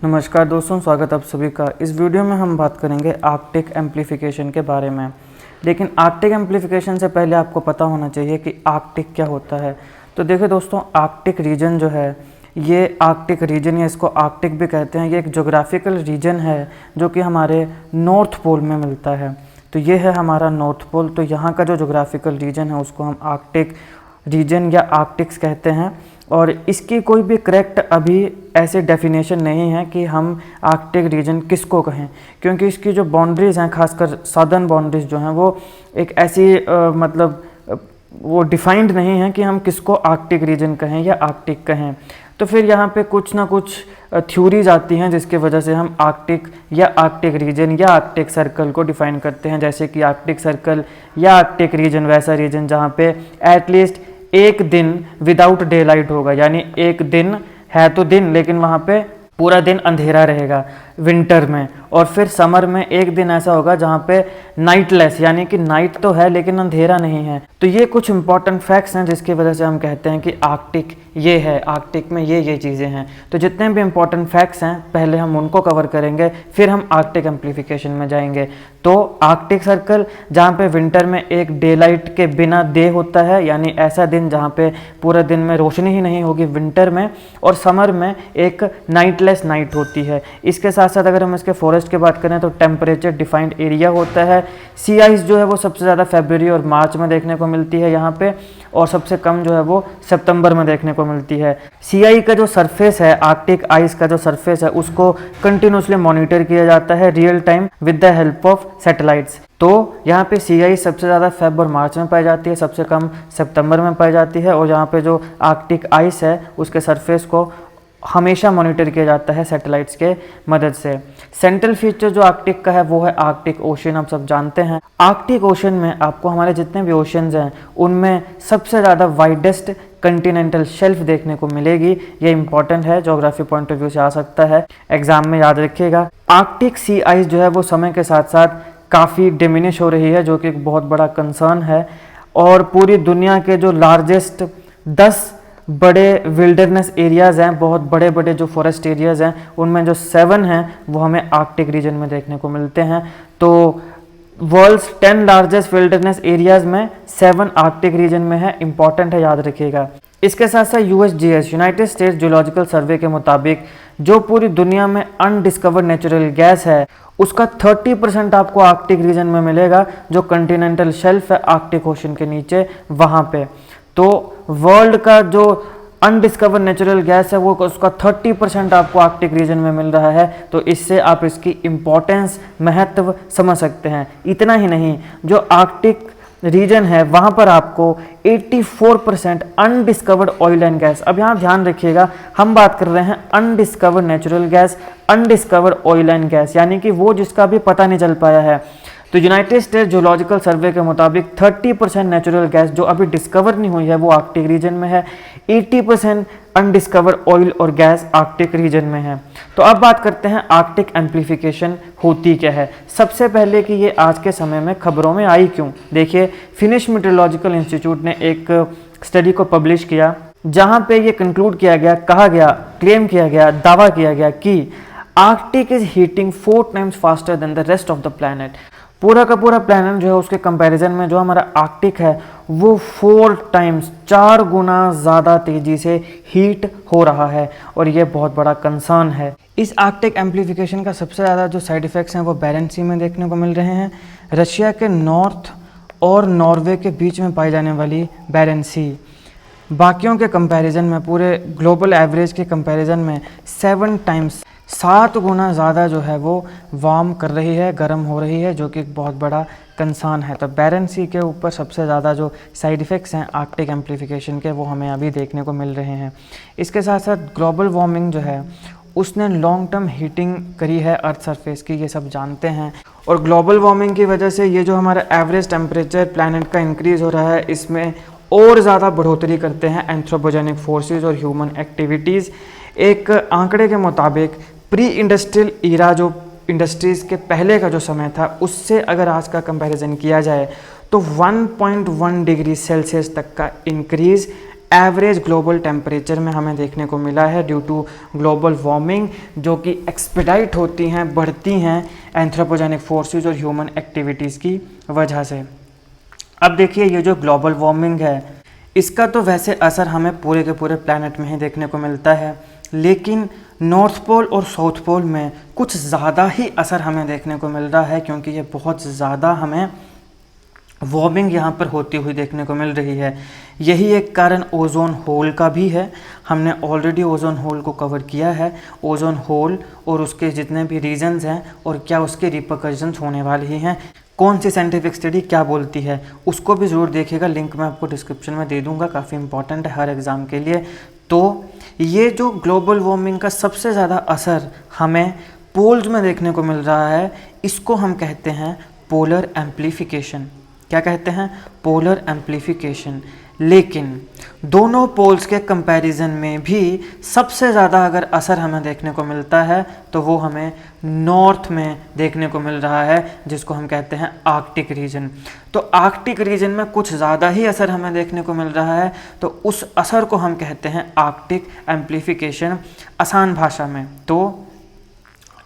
नमस्कार दोस्तों, स्वागत आप सभी का। इस वीडियो में हम बात करेंगे आर्कटिक एम्प्लीफिकेशन के बारे में। लेकिन आर्कटिक एम्प्लीफिकेशन से पहले आपको पता होना चाहिए कि आर्कटिक क्या होता है। तो देखिए दोस्तों, आर्कटिक रीजन जो है, ये आर्कटिक रीजन या इसको आर्कटिक भी कहते हैं, ये एक जोग्राफिकल रीजन है जो कि हमारे नॉर्थ पोल में मिलता है। तो ये है हमारा नॉर्थ पोल। तो यहाँ का जो जोग्राफिकल रीजन है उसको हम आर्कटिक रीजन या आर्कटिक्स कहते हैं। और इसकी कोई भी करेक्ट अभी ऐसे डेफिनेशन नहीं है कि हम आर्कटिक रीजन किसको कहें, क्योंकि इसकी जो बाउंड्रीज़ हैं, खासकर सदर्न बाउंड्रीज जो हैं, वो एक ऐसी वो डिफाइंड नहीं है कि हम किसको आर्कटिक रीजन कहें या आर्कटिक कहें। तो फिर यहाँ पे कुछ ना कुछ थ्योरीज आती हैं जिसके वजह से हम आर्कटिक या आर्कटिक रीजन या आर्कटिक सर्कल को डिफाइन करते हैं। जैसे कि आर्कटिक सर्कल या आर्कटिक रीजन वैसा रीजन जहाँ पे एटलीस्ट एक दिन विदाउट डे लाइट होगा, यानी एक दिन है तो दिन, लेकिन वहाँ पे पूरा दिन अंधेरा रहेगा विंटर में। और फिर समर में एक दिन ऐसा होगा जहाँ पे नाइटलेस, यानी कि नाइट तो है लेकिन अंधेरा नहीं है। तो ये कुछ इंपॉर्टेंट फैक्ट्स हैं जिसकी वजह से हम कहते हैं कि आर्कटिक ये है, आर्कटिक में ये चीज़ें हैं। तो जितने भी इंपॉर्टेंट फैक्ट्स हैं पहले हम उनको कवर करेंगे, फिर हम आर्कटिक एम्प्लीफिकेशन में जाएंगे। तो आर्कटिक सर्कल जहाँ पे विंटर में एक डे लाइट के बिना डे होता है, यानी ऐसा दिन जहाँ पे पूरा दिन में रोशनी ही नहीं होगी विंटर में, और समर में एक नाइटलेस नाइट होती है। इसके साथ साथ अगर हम इसके फॉरेस्ट की बात करें तो टेम्परेचर डिफाइंड एरिया होता है। सी आइस जो है वो सबसे ज़्यादा फरवरी और मार्च में देखने को मिलती है यहाँ पे, और सबसे कम जो है वो सितंबर में देखने को मिलती है। सी आई का जो सरफेस है, आर्कटिक आइस का जो सरफेस है, उसको कंटिन्यूसली मॉनिटर किया जाता है real time with the help of satellites. तो यहाँ पे सी आई सबसे ज़्यादा फेब और मार्च में पाई जाती है, सबसे कम सितंबर में पाई जाती है। और यहाँ पे जो आर्कटिक आइस है उसके सरफेस को हमेशा मॉनिटर किया जाता है सैटेलाइट्स के मदद से। सेंट्रल फीचर जो आर्कटिक का है वो है आर्कटिक ओशन। आप सब जानते हैं आर्कटिक ओशन में आपको हमारे जितने भी ओशंस हैं उनमें सबसे ज़्यादा वाइडेस्ट कंटिनेंटल शेल्फ देखने को मिलेगी। ये इंपॉर्टेंट है, ज्योग्राफी पॉइंट ऑफ व्यू से आ सकता है, एग्जाम में याद रखिएगा। आर्कटिक सी आइस जो है वो समय के साथ साथ काफ़ी डिमिनिश हो रही है, जो कि एक बहुत बड़ा कंसर्न है। और पूरी दुनिया के जो लार्जेस्ट 10 बड़े विल्डरनेस एरियाज़ हैं, बहुत बड़े बड़े जो फॉरेस्ट एरियाज़ हैं, उनमें जो 7 हैं वो हमें आर्कटिक रीजन में देखने को मिलते हैं। तो वर्ल्ड्स 10 लार्जेस्ट विल्डरनेस एरियाज़ में 7 आर्कटिक रीजन में है, इंपॉर्टेंट है, याद रखिएगा। इसके साथ साथ यूएसजीएस यूनाइटेड स्टेट्स जियोलॉजिकल सर्वे के मुताबिक जो पूरी दुनिया में अनडिस्कवर्ड नेचुरल गैस है उसका 30% आपको आर्कटिक रीजन में मिलेगा, जो कंटिनेंटल शेल्फ है आर्कटिक ओशन के नीचे वहाँ पे। तो वर्ल्ड का जो अनडिस्कवर्ड नेचुरल गैस है वो उसका 30% आपको आर्कटिक रीजन में मिल रहा है। तो इससे आप इसकी इम्पोर्टेंस, महत्व समझ सकते हैं। इतना ही नहीं, जो आर्कटिक रीजन है वहाँ पर आपको 84% अनडिस्कवर्ड ऑयल एंड गैस। अब यहाँ ध्यान रखिएगा, हम बात कर रहे हैं undiscovered natural gas, undiscovered oil and gas, यानी कि वो जिसका भी पता नहीं चल पाया है। तो यूनाइटेड स्टेट्स जियोलॉजिकल सर्वे के मुताबिक 30% नेचुरल गैस जो अभी डिस्कवर नहीं हुई है वो आर्कटिक रीजन में है, 80% अनडिस्कवर्ड ऑयल और गैस आर्कटिक रीजन में है। तो अब बात करते हैं आर्कटिक एम्प्लीफिकेशन होती क्या है। सबसे पहले कि ये आज के समय में खबरों में आई क्यों, देखिए फिनिश मीटरोलॉजिकल इंस्टीट्यूट ने एक स्टडी को पब्लिश किया जहाँ पे ये कंक्लूड किया गया, कहा गया, क्लेम किया गया, दावा किया गया कि Arctic is heating 4 times faster than the rest of the planet. पूरा का पूरा प्लैनेट जो है उसके कंपैरिजन में जो हमारा आर्कटिक है वो 4 टाइम्स, 4 गुना ज़्यादा तेज़ी से हीट हो रहा है, और ये बहुत बड़ा कंसर्न है। इस आर्कटिक एम्प्लीफिकेशन का सबसे ज़्यादा जो साइड इफ़ेक्ट्स हैं वो बैरेंस सी में देखने को मिल रहे हैं। रशिया के नॉर्थ और नॉर्वे के बीच में पाई जाने वाली बैरेंस सी बाकियों के कंपैरिजन में, पूरे ग्लोबल एवरेज के कंपैरिजन में 7 टाइम्स, 7 गुना ज़्यादा जो है वो वार्म कर रही है, गर्म हो रही है, जो कि एक बहुत बड़ा कंसर्न है। तो बैरेंस सी के ऊपर सबसे ज़्यादा जो साइड इफ़ेक्ट्स हैं आर्कटिक एम्प्लीफिकेशन के वो हमें अभी देखने को मिल रहे हैं। इसके साथ साथ ग्लोबल वार्मिंग जो है उसने लॉन्ग टर्म हीटिंग करी है अर्थ सरफेस की, ये सब जानते हैं। और ग्लोबल वार्मिंग की वजह से ये जो हमारा एवरेज टेम्परेचर प्लैनेट का इंक्रीज़ हो रहा है इसमें और ज़्यादा बढ़ोतरी करते हैं एंथ्रोपोजेनिक फोर्सेस और ह्यूमन एक्टिविटीज़। एक आंकड़े के मुताबिक प्री इंडस्ट्रियल ईरा, जो इंडस्ट्रीज़ के पहले का जो समय था, उससे अगर आज का कंपैरिजन किया जाए तो 1.1 डिग्री सेल्सियस तक का इंक्रीज़ एवरेज ग्लोबल टेम्परेचर में हमें देखने को मिला है ड्यू टू ग्लोबल वार्मिंग, जो कि एक्सपेडाइट होती हैं, बढ़ती हैं एंथ्रोपोजेनिक फोर्सेस और ह्यूमन एक्टिविटीज़ की वजह से। अब देखिए ये जो ग्लोबल वार्मिंग है इसका तो वैसे असर हमें पूरे के पूरे प्लैनेट में ही देखने को मिलता है, लेकिन नॉर्थ पोल और साउथ पोल में कुछ ज़्यादा ही असर हमें देखने को मिल रहा है, क्योंकि ये बहुत ज़्यादा हमें वार्मिंग यहाँ पर होती हुई देखने को मिल रही है। यही एक कारण ओजोन होल का भी है। हमने ऑलरेडी ओजोन होल को कवर किया है, ओजोन होल और उसके जितने भी रीजन्स हैं और क्या उसके रिपरकशंस होने वाले ही हैं, कौन सी साइंटिफिक स्टडी क्या बोलती है, उसको भी ज़रूर देखिएगा। लिंक मैं आपको डिस्क्रिप्शन में दे दूँगा, काफ़ी इंपॉर्टेंट है हर एग्ज़ाम के लिए। तो ये जो ग्लोबल वार्मिंग का सबसे ज़्यादा असर हमें पोल्स में देखने को मिल रहा है, इसको हम कहते हैं पोलर एम्प्लीफिकेशन। क्या कहते हैं? Polar amplification. लेकिन दोनों पोल्स के कंपैरिजन में भी सबसे ज़्यादा अगर असर हमें देखने को मिलता है तो वो हमें नॉर्थ में देखने को मिल रहा है, जिसको हम कहते हैं आर्कटिक रीजन। तो आर्कटिक रीजन में कुछ ज़्यादा ही असर हमें देखने को मिल रहा है, तो उस असर को हम कहते हैं आर्कटिक एम्प्लीफिकेशन आसान भाषा में। तो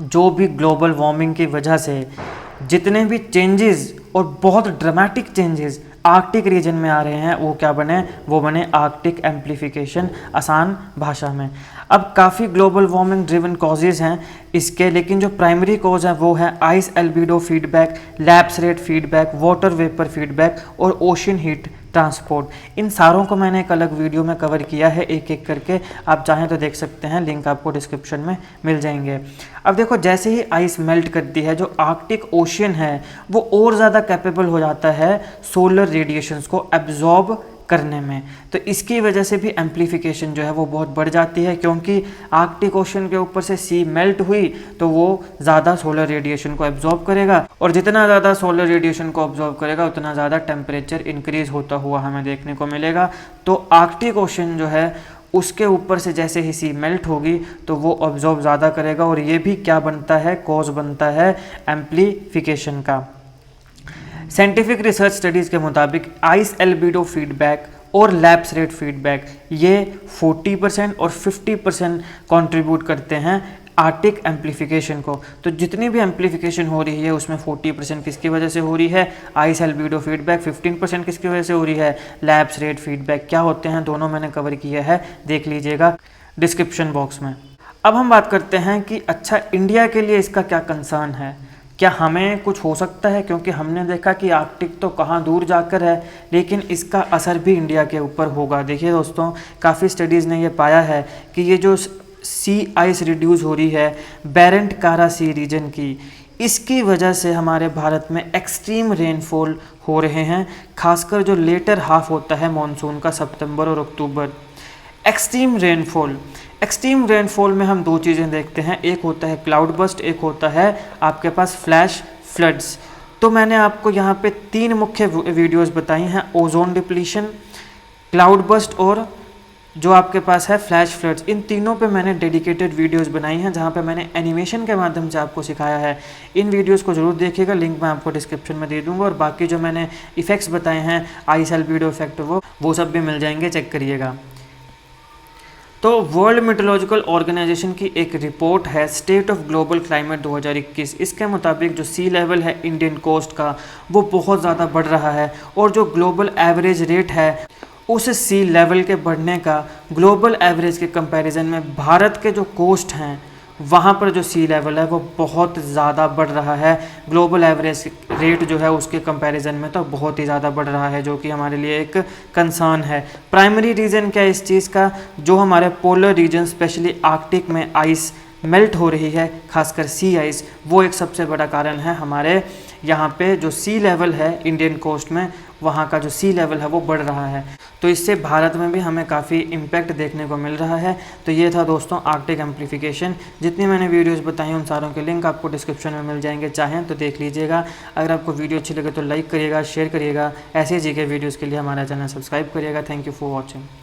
जो भी ग्लोबल वार्मिंग की वजह से जितने भी चेंजेस और बहुत ड्रामेटिक चेंजेस आर्कटिक रीजन में आ रहे हैं, वो क्या बने? वो बने आर्कटिक एम्प्लीफिकेशन आसान भाषा में। अब काफ़ी ग्लोबल वार्मिंग ड्रिवन कॉजेज हैं इसके, लेकिन जो प्राइमरी कॉज है वो है ice albedo feedback, lapse rate feedback, water vapour feedback और ओशन हीट ट्रांसपोर्ट। इन सारों को मैंने एक अलग वीडियो में कवर किया है एक एक करके, आप चाहें तो देख सकते हैं, लिंक आपको डिस्क्रिप्शन में मिल जाएंगे। अब देखो, जैसे ही आइस मेल्ट करती है, जो आर्कटिक ओशन है वो और ज़्यादा कैपेबल हो जाता है सोलर रेडिएशंस को एब्जॉर्ब करने में। तो इसकी वजह से भी एम्प्लीफिकेशन जो है वो बहुत बढ़ जाती है, क्योंकि आर्कटिक ओशन के ऊपर से सी मेल्ट हुई तो वो ज़्यादा सोलर रेडिएशन को एब्जॉर्ब करेगा, और जितना ज़्यादा सोलर रेडिएशन को एब्जॉर्ब करेगा उतना ज़्यादा टेम्परेचर इंक्रीज होता हुआ हमें देखने को मिलेगा। तो आर्कटिक ओशन जो है उसके ऊपर से जैसे ही सी मेल्ट होगी तो वो ऑब्जॉर्ब ज़्यादा करेगा, और ये भी क्या बनता है? कॉज बनता है एम्प्लीफिकेशन का। साइंटिफिक रिसर्च स्टडीज़ के मुताबिक आइस एल्बिडो फीडबैक और लैप्स रेट फीडबैक ये 40% और 50% कंट्रीब्यूट करते हैं आर्कटिक एम्प्लीफिकेशन को। तो जितनी भी एम्प्लीफिकेशन हो रही है उसमें 40% किसकी वजह से हो रही है? Ice albedo feedback. 15% किसकी वजह से हो रही है? Lapse rate feedback. क्या होते हैं दोनों मैंने कवर किया है, देख लीजिएगा डिस्क्रिप्शन बॉक्स में। अब हम बात करते हैं कि अच्छा इंडिया के लिए इसका क्या कंसर्न है, क्या हमें कुछ हो सकता है? क्योंकि हमने देखा कि आर्कटिक तो कहाँ दूर जाकर है, लेकिन इसका असर भी इंडिया के ऊपर होगा। देखिए दोस्तों, काफ़ी स्टडीज़ ने ये पाया है कि ये जो सी आइस रिड्यूस हो रही है बेरेंट कारा सी रीजन की, इसकी वजह से हमारे भारत में एक्सट्रीम रेनफॉल हो रहे हैं, खासकर जो लेटर हाफ होता है मॉनसून का, सितंबर और अक्टूबर। एक्सट्रीम रेनफॉल में हम दो चीज़ें देखते हैं, एक होता है क्लाउड बस्ट, एक होता है आपके पास फ्लैश फ्लड्स। तो मैंने आपको यहाँ पे 3 मुख्य वीडियोस बताई हैं, ओजोन डिप्लीशन, क्लाउड बस्ट और जो आपके पास है फ्लैश फ्लड्स। इन तीनों पे मैंने डेडिकेटेड वीडियोस बनाई हैं, जहाँ पे मैंने एनिमेशन के माध्यम से आपको सिखाया है। इन वीडियोस को जरूर देखिएगा, लिंक मैं आपको डिस्क्रिप्शन में दे दूँगा, और बाकी जो मैंने इफ़ेक्ट्स बताए हैं, आइस एल्बिडो इफेक्ट, वो सब भी मिल जाएंगे, चेक करिएगा। तो वर्ल्ड मेट्रोलॉजिकल ऑर्गेनाइजेशन की एक रिपोर्ट है स्टेट ऑफ ग्लोबल क्लाइमेट 2021। इसके मुताबिक जो सी लेवल है इंडियन कोस्ट का वो बहुत ज़्यादा बढ़ रहा है, और जो ग्लोबल एवरेज रेट है उस सी लेवल के बढ़ने का ग्लोबल एवरेज के कंपैरिजन में भारत के जो कोस्ट हैं वहाँ पर जो सी लेवल है वो बहुत ज़्यादा बढ़ रहा है। ग्लोबल एवरेज रेट जो है उसके कंपैरिजन में तो बहुत ही ज़्यादा बढ़ रहा है, जो कि हमारे लिए एक कंसर्न है। प्राइमरी रीज़न क्या है इस चीज़ का? जो हमारे पोलर रीजन स्पेशली आर्कटिक में आइस मेल्ट हो रही है, खासकर सी आइस, वो एक सबसे बड़ा कारण है। हमारे यहाँ पे जो सी लेवल है इंडियन कोस्ट में, वहाँ का जो सी लेवल है वो बढ़ रहा है, तो इससे भारत में भी हमें काफ़ी इम्पैक्ट देखने को मिल रहा है। तो ये था दोस्तों आर्कटिक एम्प्लीफिकेशन। जितनी मैंने वीडियोस बताई उन सारों के लिंक आपको डिस्क्रिप्शन में मिल जाएंगे, चाहें तो देख लीजिएगा। अगर आपको वीडियो अच्छी लगे तो लाइक करिएगा, शेयर करिएगा। ऐसे जी के वीडियोज़ के लिए हमारा चैनल सब्सक्राइब करिएगा। Thank you for watching.